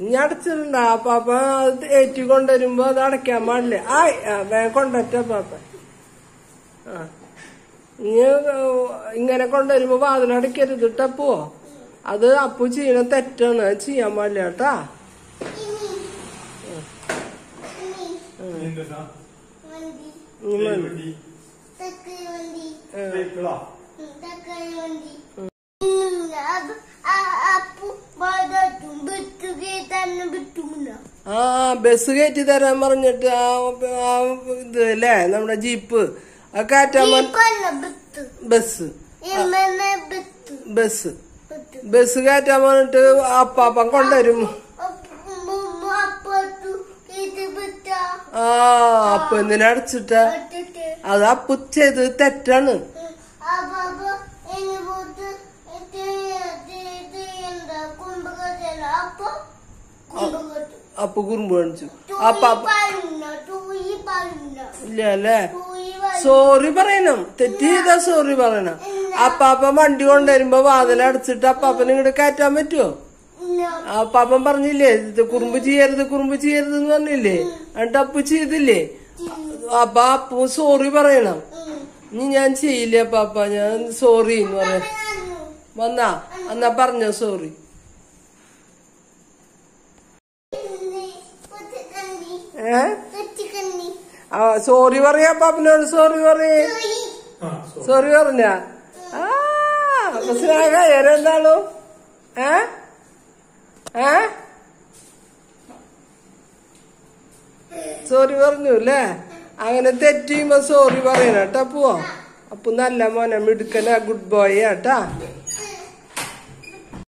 ഇനി അടച്ചിട്ടുണ്ടാ പാപ്പ ഏറ്റി കൊണ്ടുവരുമ്പോ അത് അടയ്ക്കാൻ പാടില്ല. വേഗം കൊണ്ടുവറ്റ പാപ്പ. ഇനി ഇങ്ങനെ കൊണ്ടുവരുമ്പോ വാതിലടയ്ക്കരുത് ടപ്പോ. അത് അപ്പു ചെയ്യണ തെറ്റാണ്, ചെയ്യാൻ പാടില്ല കേട്ടാ. ബസ് കയറ്റി തരാൻ പറഞ്ഞിട്ട് ഇത് അല്ലേ നമ്മുടെ ജീപ്പ് കയറ്റാൻ ബസ് കയറ്റാൻ പറഞ്ഞിട്ട് അപ്പാപ്പൻ കൊണ്ടുവരും. അപ്പൊ എന്തിനാ അടച്ചിട്ടാ? അത് അപ്പു ചെയ്ത് തെറ്റാണ്. അപ്പൊ കുറുമ്പ് കാണിച്ചു. ഇല്ല അല്ലേ? സോറി പറയണം, തെറ്റ് ചെയ്താ സോറി പറയണം. അപ്പാപ്പ വണ്ടി കൊണ്ടുവരുമ്പോ വാതിലടച്ചിട്ട് അപ്പാപ്പനെ ഇങ്ങോട്ട് കയറ്റാൻ പറ്റുമോ? അപ്പാപ്പൻ പറഞ്ഞില്ലേ കുറുമ്പ് ചെയ്യരുത് എന്ന് പറഞ്ഞില്ലേ? എന്നിട്ട് അപ്പു ചെയ്തില്ലേ? അപ്പൊ അപ്പു സോറി പറയണം. ഇനി ഞാൻ ചെയ്യില്ല പാപ്പ, ഞാൻ സോറി എന്ന് പറയാ. എന്നാ പറഞ്ഞോ സോറി. സോറി പറയാ പാപ്പനോട്, സോറി പറയേ. സോറി പറഞ്ഞ എന്താണോ? സോറി പറഞ്ഞു അല്ലേ? അങ്ങനെ തെറ്റ് ചെയ്യുമ്പോ സോറി പറയണ കേട്ടാ. പോവാ അപ്പൊ നല്ല മോനെ മിടുക്കനാ, ഗുഡ് ബോയ് ആട്ടാ.